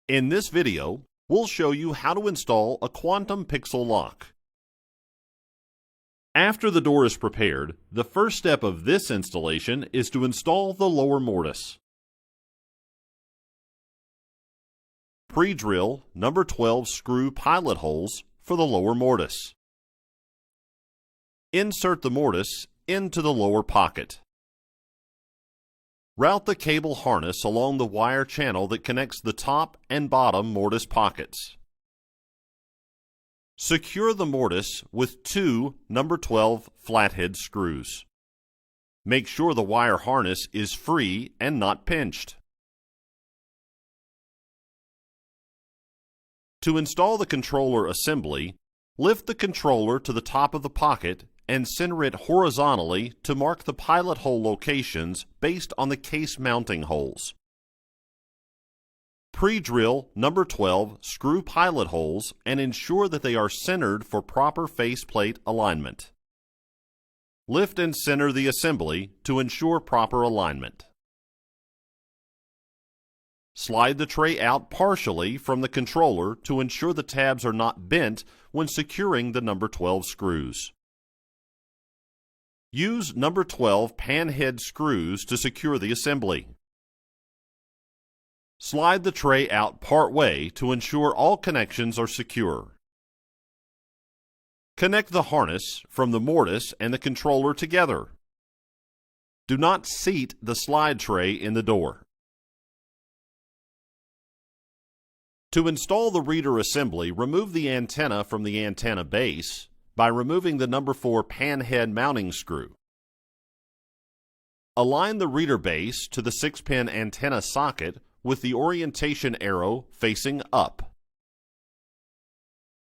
In this video, we'll show you how to install a quantum pixel lock. After the door is prepared, the first step of this installation is to install the lower mortise. Pre-drill number 12 screw pilot holes for the lower mortise. Insert the mortise into the lower pocket. Route the cable harness along the wire channel that connects the top and bottom mortise pockets. Secure the mortise with two number 12 flathead screws. Make sure the wire harness is free and not pinched. To install the controller assembly, lift the controller to the top of the pocket and center it horizontally to mark the pilot hole locations based on the case mounting holes. Pre-drill number 12 screw pilot holes and ensure that they are centered for proper faceplate alignment. Lift and center the assembly to ensure proper alignment. Slide the tray out partially from the controller to ensure the tabs are not bent when securing the number 12 screws. Use number 12 pan head screws to secure the assembly. Slide the tray out part way to ensure all connections are secure. Connect the harness from the mortise and the controller together. Do not seat the slide tray in the door. To install the reader assembly, remove the antenna from the antenna base by removing the number 4 pan head mounting screw. Align the reader base to the 6-pin antenna socket with the orientation arrow facing up.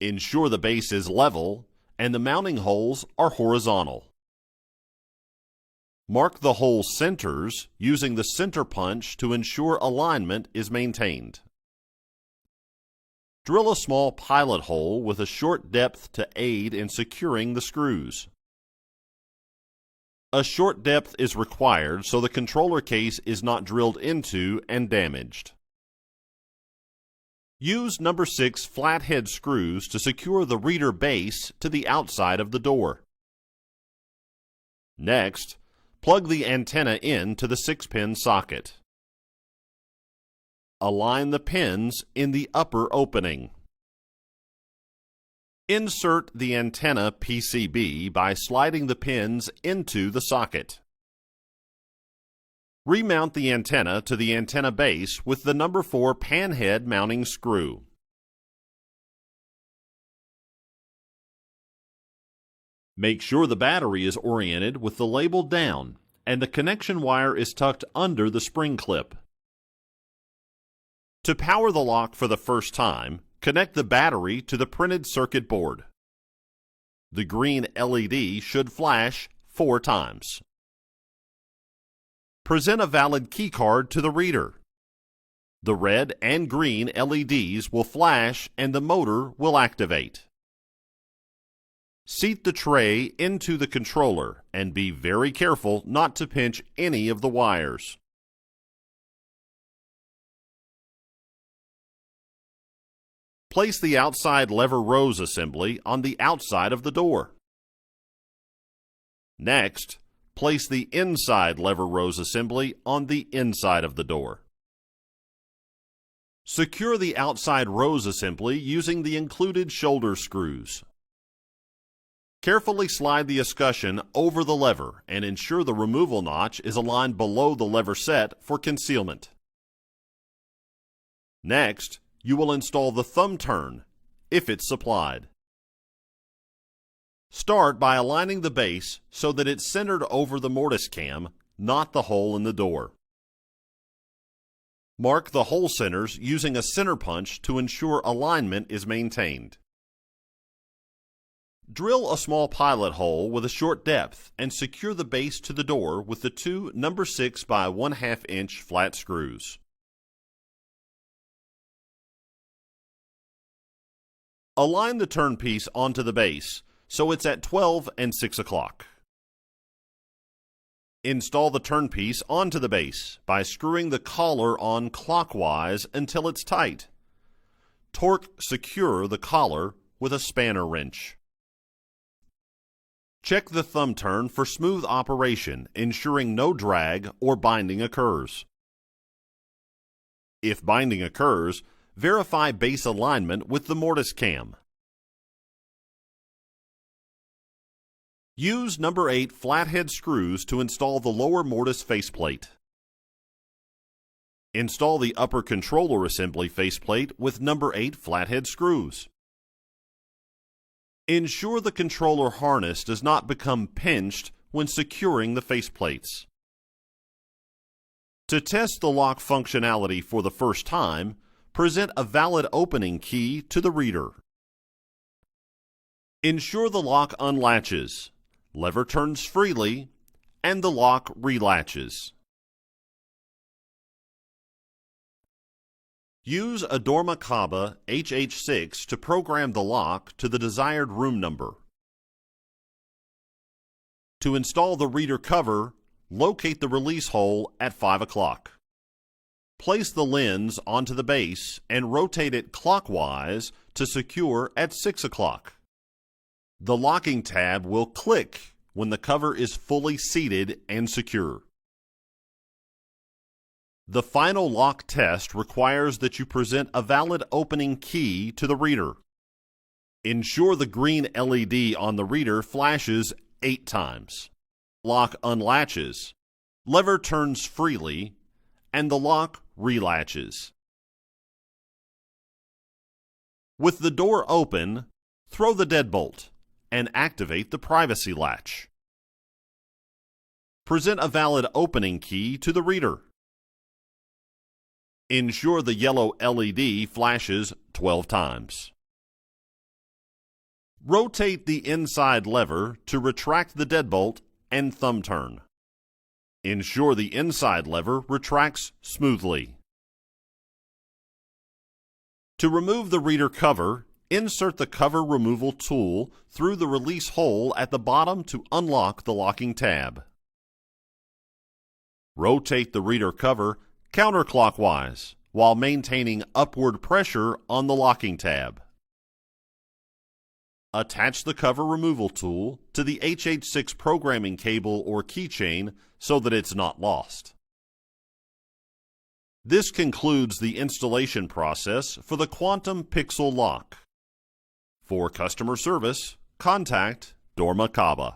Ensure the base is level and the mounting holes are horizontal. Mark the hole centers using the center punch to ensure alignment is maintained. Drill a small pilot hole with a short depth to aid in securing the screws. A short depth is required so the controller case is not drilled into and damaged. Use number 6 flathead screws to secure the reader base to the outside of the door. Next, plug the antenna in to the 6-pin socket. Align the pins in the upper opening. Insert the antenna PCB by sliding the pins into the socket. Remount the antenna to the antenna base with the number 4 pan head mounting screw. Make sure the battery is oriented with the label down and the connection wire is tucked under the spring clip. To power the lock for the first time, connect the battery to the printed circuit board. The green LED should flash 4 times. Present a valid key card to the reader. The red and green LEDs will flash and the motor will activate. Seat the tray into the controller and be very careful not to pinch any of the wires. Place the outside lever rose assembly on the outside of the door. Next, place the inside lever rose assembly on the inside of the door. Secure the outside rose assembly using the included shoulder screws. Carefully slide the escutcheon over the lever and ensure the removal notch is aligned below the lever set for concealment. Next, you will install the thumb turn, if it's supplied. Start by aligning the base so that it's centered over the mortise cam, not the hole in the door. Mark the hole centers using a center punch to ensure alignment is maintained. Drill a small pilot hole with a short depth and secure the base to the door with the two number 6 by 1/2 inch flat screws. Align the turn piece onto the base so it's at 12 and 6 o'clock. Install the turnpiece onto the base by screwing the collar on clockwise until it's tight, torque secure the collar with a spanner wrench. Check the thumb turn for smooth operation, ensuring no drag or binding occurs. If binding occurs, verify base alignment with the mortise cam. Use number 8 flathead screws to install the lower mortise faceplate. Install the upper controller assembly faceplate with number 8 flathead screws. Ensure the controller harness does not become pinched when securing the faceplates. To test the lock functionality for the first time, present a valid opening key to the reader. Ensure the lock unlatches, lever turns freely, and the lock relatches. Use a Dormakaba HH6 to program the lock to the desired room number. To install the reader cover, locate the release hole at 5 o'clock. Place the lens onto the base and rotate it clockwise to secure at 6 o'clock. The locking tab will click when the cover is fully seated and secure. The final lock test requires that you present a valid opening key to the reader. Ensure the green LED on the reader flashes 8 times. Lock unlatches, lever turns freely, and the lock relatches. With the door open, throw the deadbolt and activate the privacy latch. Present a valid opening key to the reader. Ensure the yellow LED flashes 12 times. Rotate the inside lever to retract the deadbolt and thumb turn. Ensure the inside lever retracts smoothly. To remove the reader cover, insert the cover removal tool through the release hole at the bottom to unlock the locking tab. Rotate the reader cover counterclockwise while maintaining upward pressure on the locking tab. Attach the cover removal tool to the HH6 programming cable or keychain so that it's not lost. This concludes the installation process for the Quantum Pixel Lock. For customer service, contact Dormakaba.